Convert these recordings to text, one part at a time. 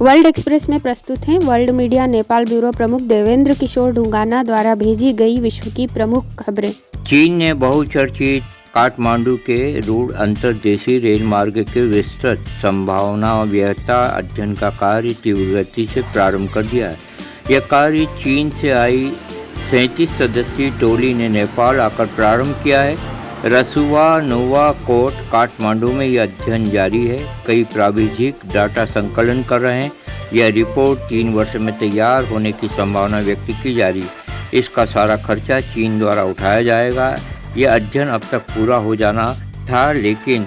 World express में प्रस्तुत हैं वर्ल्ड मीडिया नेपाल ब्यूरो प्रमुख देवेंद्र किशोर ढुंगाना द्वारा भेजी गई विश्व की प्रमुख खबरें। चीन ने बहुचर्चित काठमांडू के रूढ़ अंतर्देशीय रेल मार्ग के विस्तृत संभावना व्ययता अध्ययन का कार्य तीव्र गति से प्रारंभ कर दिया है। यह कार्य चीन से आई 37 सदस्यीय टोली ने नेपाल आकर प्रारंभ किया है। रसुवा नोवा कोट काठमांडू में यह अध्ययन जारी है। कई प्राविधिक डाटा संकलन कर रहे हैं। यह रिपोर्ट 3 वर्ष में तैयार होने की संभावना व्यक्त की जा रही है। इसका सारा खर्चा चीन द्वारा उठाया जाएगा। यह अध्ययन अब तक पूरा हो जाना था, लेकिन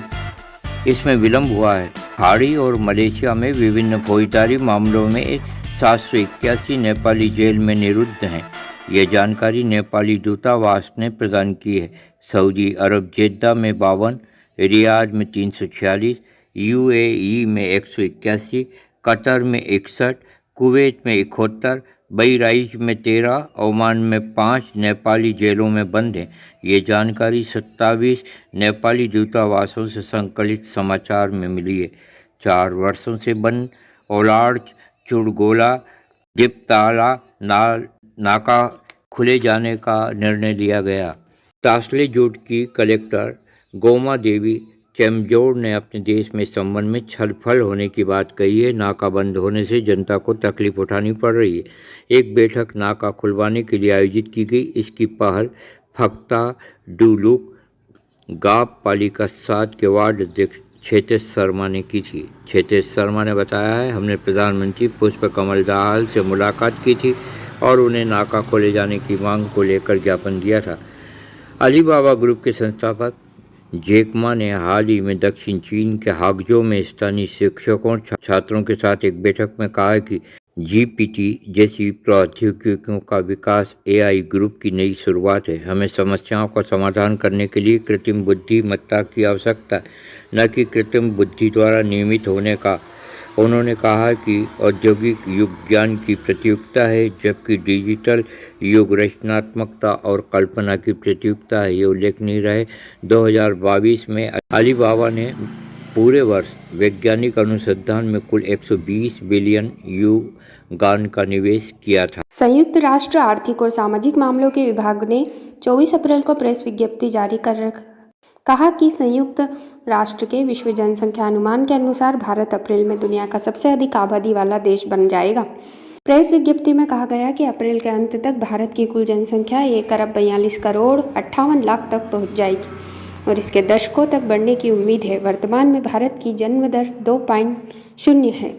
इसमें विलंब हुआ है। खाड़ी और मलेशिया में विभिन्न फौजदारी मामलों में 781 नेपाली जेल में निरुद्ध हैं। यह जानकारी नेपाली दूतावास ने प्रदान की है। सऊदी अरब जेद्दा में 52, रियाद में 346, यूएई में 181, कतर में 61, कुवैत में 71, बहराइच में 13, ओमान में 5 नेपाली जेलों में बंद हैं। ये जानकारी 27 नेपाली दूतावासों से संकलित समाचार में मिली है। 4 वर्षों से बंद ओलार्च, चुड़गोला, दिपताला नाका खुले जाने का निर्णय लिया गया। तास्लेजुड की कलेक्टर गोमा देवी चेमजोड़ ने अपने देश में इस संबंध में छलफल होने की बात कही है। नाका बंद होने से जनता को तकलीफ उठानी पड़ रही है। एक बैठक नाका खुलवाने के लिए आयोजित की गई। इसकी पहल फक्ता डुलुक गाप पालिका 7 के वार्ड अध्यक्ष क्षेत्रेश शर्मा ने की थी। क्षेत्रेश शर्मा ने बताया है, हमने प्रधानमंत्री पुष्प कमल दाहाल से मुलाकात की थी और उन्हें नाका खोले जाने की मांग को लेकर ज्ञापन दिया था। अलीबाबा ग्रुप के संस्थापक जेकमा ने हाल ही में दक्षिण चीन के हागजो में स्थानीय शिक्षकों और छात्रों के साथ एक बैठक में कहा कि जीपीटी जैसी प्रौद्योगिकियों का विकास एआई ग्रुप की नई शुरुआत है। हमें समस्याओं का समाधान करने के लिए कृत्रिम बुद्धिमत्ता की आवश्यकता है, न कि कृत्रिम बुद्धि द्वारा निर्मित होने का। उन्होंने कहा कि औद्योगिक युग ज्ञान की प्रतियोगिता है, जबकि डिजिटल युग रचनात्मकता और कल्पना की प्रतियोगिता है। ये उल्लेखनीय रहे 2022 में अलीबाबा ने पूरे वर्ष वैज्ञानिक अनुसंधान में कुल 120 बिलियन युआन का निवेश किया था। संयुक्त राष्ट्र आर्थिक और सामाजिक मामलों के विभाग ने 24 अप्रैल को प्रेस विज्ञप्ति जारी कर कहा कि संयुक्त राष्ट्र के विश्व जनसंख्या अनुमान के अनुसार भारत अप्रैल में दुनिया का सबसे अधिक आबादी वाला देश बन जाएगा। प्रेस विज्ञप्ति में कहा गया कि अप्रैल के अंत तक भारत की कुल जनसंख्या 1 अरब 42 करोड़ 58 लाख तक पहुंच जाएगी और इसके दशकों तक बढ़ने की उम्मीद है। वर्तमान में भारत की जन्म दर 2.0 है,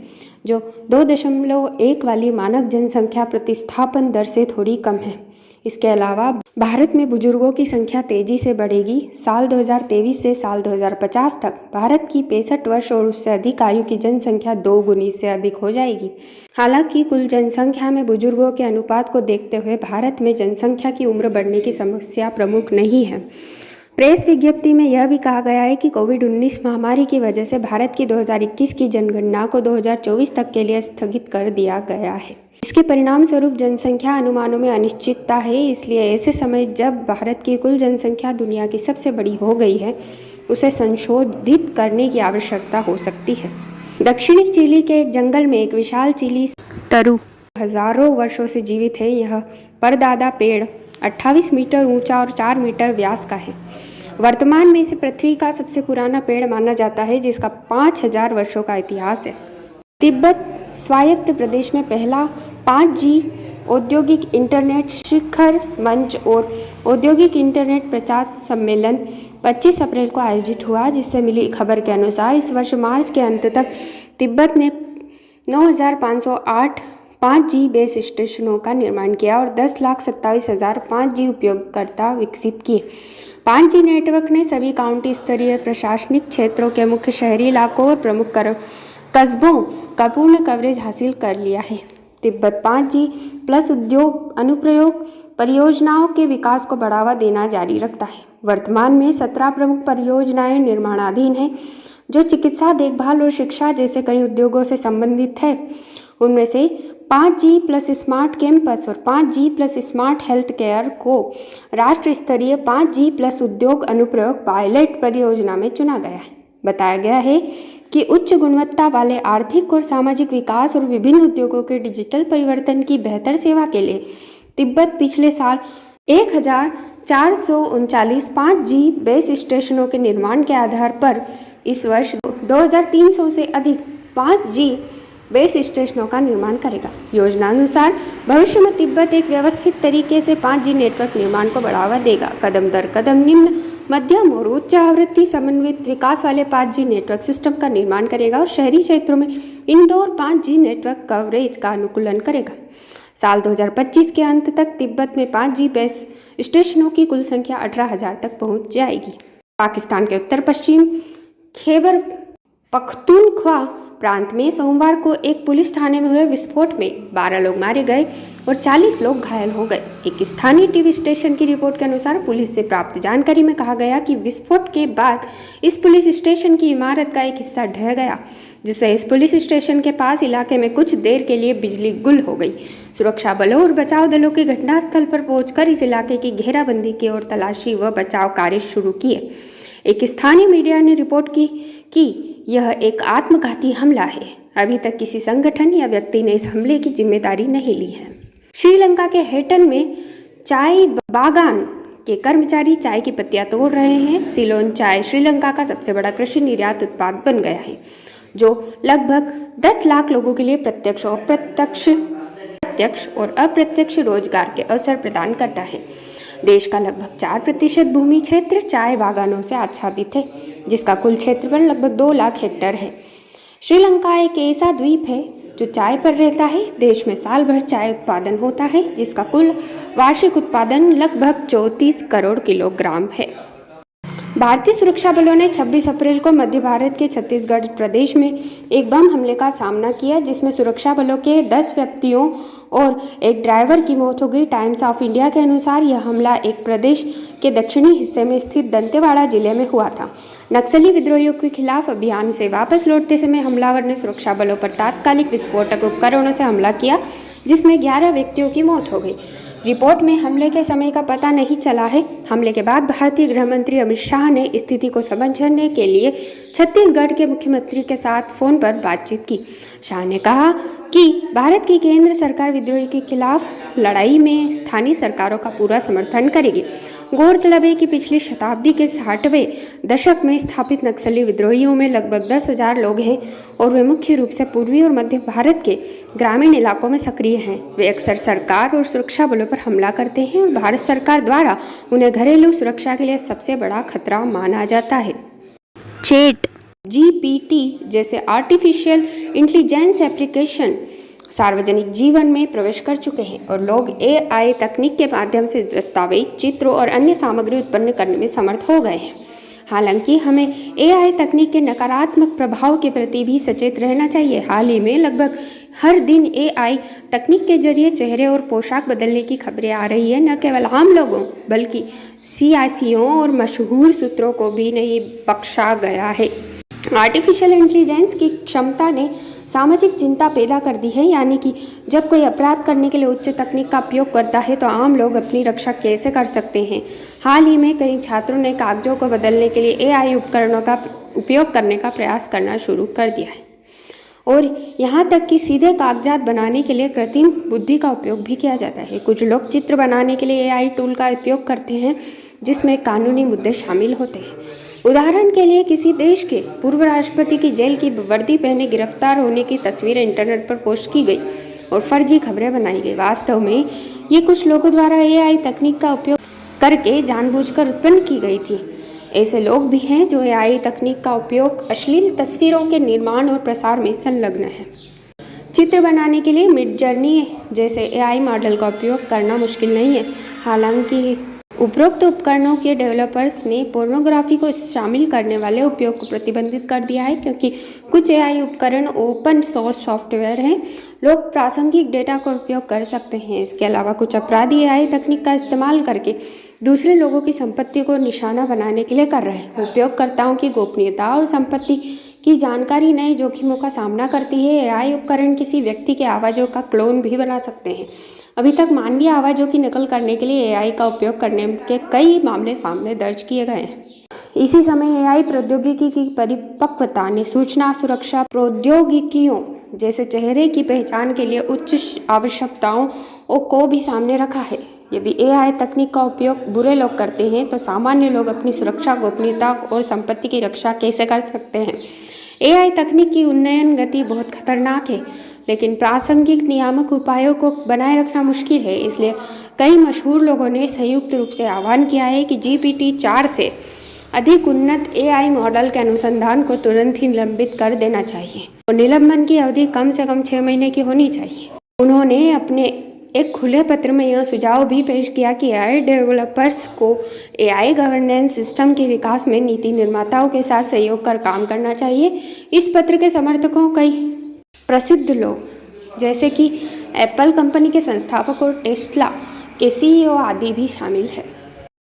जो 2.1 वाली मानक जनसंख्या प्रतिस्थापन दर से थोड़ी कम है। इसके अलावा भारत में बुजुर्गों की संख्या तेजी से बढ़ेगी। साल 2023 से साल 2050 तक भारत की 65 वर्ष और उससे अधिक आयु की जनसंख्या 2 गुनी से अधिक हो जाएगी। हालांकि कुल जनसंख्या में बुजुर्गों के अनुपात को देखते हुए भारत में जनसंख्या की उम्र बढ़ने की समस्या प्रमुख नहीं है। प्रेस विज्ञप्ति में यह भी कहा गया है कि कोविड-19 महामारी की वजह से भारत की 2021 की जनगणना को 2024 तक के लिए स्थगित कर दिया गया है। इसके परिणाम स्वरूप जनसंख्या अनुमानों में अनिश्चितता है। इसलिए ऐसे समय जब भारत की कुल जनसंख्या दुनिया की सबसे बड़ी हो गई है, उसे संशोधित करने की आवश्यकता हो सकती है। दक्षिणी चिली के एक जंगल में एक विशाल चिली तरु हजारों वर्षों से जीवित है। यह परदादा पेड़ 28 मीटर ऊंचा और 4 मीटर व्यास का है। वर्तमान में इसे पृथ्वी का सबसे पुराना पेड़ माना जाता है, जिसका 5000 वर्षों का इतिहास है। तिब्बत स्वायत्त प्रदेश में पहला 5G औद्योगिक इंटरनेट शिखर मंच और औद्योगिक इंटरनेट प्रचार सम्मेलन 25 अप्रैल को आयोजित हुआ, जिससे मिली खबर के अनुसार इस वर्ष मार्च के अंत तक तिब्बत ने 9,508 5G बेस स्टेशनों का निर्माण किया और 10,27,000 5G उपयोगकर्ता विकसित किए। 5G नेटवर्क ने सभी काउंटी स्तरीय प्रशासनिक क्षेत्रों के मुख्य शहरी इलाकों और प्रमुख कस्बों का पूर्ण कवरेज हासिल कर लिया है। तिब्बत 5G प्लस उद्योग अनुप्रयोग परियोजनाओं के विकास को बढ़ावा देना जारी रखता है। वर्तमान में 17 प्रमुख परियोजनाएं निर्माणाधीन हैं, जो चिकित्सा, देखभाल और शिक्षा जैसे कई उद्योगों से संबंधित है। उनमें से 5G प्लस स्मार्ट कैंपस और 5G plus smart health care को राष्ट्र स्तरीय 5G प्लस उद्योग अनुप्रयोग पायलट परियोजना में चुना गया है। बताया गया है कि उच्च गुणवत्ता वाले आर्थिक और सामाजिक विकास और विभिन्न उद्योगों के डिजिटल परिवर्तन की बेहतर सेवा के लिए तिब्बत पिछले साल 1439 5G बेस स्टेशनों के निर्माण के आधार पर इस वर्ष 2300 से अधिक 5G बेस स्टेशनों का निर्माण करेगा। योजनानुसार भविष्य में तिब्बत एक व्यवस्थित तरीके से 5G नेटवर्क निर्माण को बढ़ावा देगा। कदम दर कदम निम्न, मध्यम और उच्च आवृत्ति समन्वित विकास वाले 5G नेटवर्क सिस्टम का निर्माण करेगा और शहरी क्षेत्रों में इंडोर 5G नेटवर्क कवरेज का अनुकूलन करेगा। साल 2025 के अंत तक तिब्बत में 5G बेस स्टेशनों की कुल संख्या 18,000 तक पहुंच जाएगी। पाकिस्तान के उत्तर पश्चिम खैबर पख्तूनख्वा प्रांत में सोमवार को एक पुलिस थाने में हुए विस्फोट में 12 लोग मारे गए और 40 लोग घायल हो गए। एक स्थानीय टीवी स्टेशन की रिपोर्ट के अनुसार पुलिस से प्राप्त जानकारी में कहा गया कि विस्फोट के बाद इस पुलिस स्टेशन की इमारत का एक हिस्सा ढह गया, जिससे इस पुलिस स्टेशन के पास इलाके में कुछ देर के लिए बिजली गुल हो गई। सुरक्षा बलों और बचाव दलों के घटनास्थल पर पहुंचकर इस इलाके की घेराबंदी की और तलाशी व बचाव कार्य शुरू किए। एक स्थानीय मीडिया ने रिपोर्ट की कि यह एक आत्मघाती हमला है। अभी तक किसी संगठन या व्यक्ति ने इस हमले की जिम्मेदारी नहीं ली है। श्रीलंका के हेटन में चाय बागान के कर्मचारी चाय की पत्तियां तोड़ रहे हैं। सिलोन चाय श्रीलंका का सबसे बड़ा कृषि निर्यात उत्पाद बन गया है, जो लगभग 10 लाख लोगों के लिए प्रत्यक्ष और अप्रत्यक्ष रोजगार के अवसर प्रदान करता है। देश का लगभग 4% भूमि क्षेत्र चाय बागानों से आच्छादित है, जिसका कुल क्षेत्रफल लगभग 2 लाख हेक्टेयर है। श्रीलंका एक ऐसा द्वीप है जो चाय पर रहता है। देश में साल भर चाय उत्पादन होता है, जिसका कुल वार्षिक उत्पादन लगभग 34 करोड़ किलोग्राम है। भारतीय सुरक्षा बलों ने 26 अप्रैल को मध्य भारत के छत्तीसगढ़ प्रदेश में एक बम हमले का सामना किया, जिसमें सुरक्षा बलों के 10 व्यक्तियों और एक ड्राइवर की मौत हो गई। टाइम्स ऑफ इंडिया के अनुसार यह हमला एक प्रदेश के दक्षिणी हिस्से में स्थित दंतेवाड़ा जिले में हुआ था। नक्सली विद्रोहियों के खिलाफ अभियान से वापस लौटते समय हमलावर ने सुरक्षा बलों पर तात्कालिक विस्फोटक उपकरणों से हमला किया, जिसमें 11 व्यक्तियों की मौत हो गई। रिपोर्ट में हमले के समय का पता नहीं चला है। हमले के बाद भारतीय गृह मंत्री अमित शाह ने स्थिति को समझने के लिए छत्तीसगढ़ के मुख्यमंत्री के साथ फोन पर बातचीत की। शाह ने कहा कि भारत की केंद्र सरकार विद्रोह के खिलाफ लड़ाई में स्थानीय सरकारों का पूरा समर्थन करेगी। गौरतलब है कि पिछली शताब्दी के 60वें दशक में स्थापित नक्सली विद्रोहियों में लगभग 10,000 लोग हैं और वे मुख्य रूप से पूर्वी और मध्य भारत के ग्रामीण इलाकों में सक्रिय हैं। वे अक्सर सरकार और सुरक्षा बलों पर हमला करते हैं और भारत सरकार द्वारा उन्हें घरेलू सुरक्षा के लिए सबसे बड़ा खतरा माना जाता है। चैट GPT जैसे आर्टिफिशियल इंटेलिजेंस एप्लीकेशन सार्वजनिक जीवन में प्रवेश कर चुके हैं और लोग AI तकनीक के माध्यम से दस्तावेज, चित्रों और अन्य सामग्री उत्पन्न करने में समर्थ हो गए हैं। हालांकि हमें AI तकनीक के नकारात्मक प्रभाव के प्रति भी सचेत रहना चाहिए। हाल ही में लगभग हर दिन AI तकनीक के जरिए चेहरे और पोशाक बदलने की खबरें आ रही है। न केवल आम लोगों बल्कि सियासियों और मशहूर सूत्रों को भी नहीं बख्शा गया है। आर्टिफिशियल इंटेलिजेंस की क्षमता ने सामाजिक चिंता पैदा कर दी है, यानी कि जब कोई अपराध करने के लिए उच्च तकनीक का उपयोग करता है तो आम लोग अपनी रक्षा कैसे कर सकते हैं। हाल ही में कई छात्रों ने कागजों को बदलने के लिए AI उपकरणों का उपयोग करने का प्रयास करना शुरू कर दिया है और यहाँ तक कि सीधे कागजात बनाने के लिए कृत्रिम बुद्धि का उपयोग भी किया जाता है। कुछ लोग चित्र बनाने के लिए AI टूल का उपयोग करते हैं, जिसमें कानूनी मुद्दे शामिल होते हैं। उदाहरण के लिए किसी देश के पूर्व राष्ट्रपति की जेल की वर्दी पहने गिरफ्तार होने की तस्वीरें इंटरनेट पर पोस्ट की गई और फर्जी खबरें बनाई गई। वास्तव में ये कुछ लोगों द्वारा AI तकनीक का उपयोग करके जानबूझकर उत्पन्न की गई थी। ऐसे लोग भी हैं जो AI तकनीक का उपयोग अश्लील तस्वीरों के निर्माण और प्रसार में संलग्न है। चित्र बनाने के लिए मिडजर्नी जैसे AI मॉडल का उपयोग करना मुश्किल नहीं है। हालांकि उपरोक्त उपकरणों के डेवलपर्स ने पोर्नोग्राफी को शामिल करने वाले उपयोग को प्रतिबंधित कर दिया है, क्योंकि कुछ AI उपकरण ओपन सोर्स सॉफ्टवेयर हैं। लोग प्रासंगिक डेटा का उपयोग कर सकते हैं। इसके अलावा कुछ अपराधी AI तकनीक का इस्तेमाल करके दूसरे लोगों की संपत्ति को निशाना बनाने के लिए कर रहे हैं। उपयोगकर्ताओं की गोपनीयता और संपत्ति की जानकारी नए जोखिमों का सामना करती है। AI उपकरण किसी व्यक्ति के आवाज़ों का क्लोन भी बना सकते हैं। अभी तक मानवीय आवाज़ों की नकल करने के लिए AI का उपयोग करने के कई मामले सामने दर्ज किए गए हैं। इसी समय AI प्रौद्योगिकी की परिपक्वता ने सूचना सुरक्षा प्रौद्योगिकियों जैसे चेहरे की पहचान के लिए उच्च आवश्यकताओं को भी सामने रखा है। यदि AI तकनीक का उपयोग बुरे लोग करते हैं तो सामान्य लोग अपनी सुरक्षा, गोपनीयता और संपत्ति की रक्षा कैसे कर सकते हैं। AI तकनीक की उन्नयन गति बहुत खतरनाक है, लेकिन प्रासंगिक नियामक उपायों को बनाए रखना मुश्किल है। इसलिए कई मशहूर लोगों ने संयुक्त रूप से आह्वान किया है कि GPT-4 से अधिक उन्नत AI मॉडल के अनुसंधान को तुरंत ही निलंबित कर देना चाहिए और निलंबन की अवधि कम से कम 6 महीने की होनी चाहिए। उन्होंने अपने एक खुले पत्र में यह सुझाव भी पेश किया कि AI डेवलपर्स को AI गवर्नेंस सिस्टम के विकास में नीति निर्माताओं के साथ सहयोग कर काम करना चाहिए। इस पत्र के समर्थकों कई प्रसिद्ध लोग जैसे कि एप्पल कंपनी के संस्थापक और टेस्ला के CEO आदि भी शामिल हैं।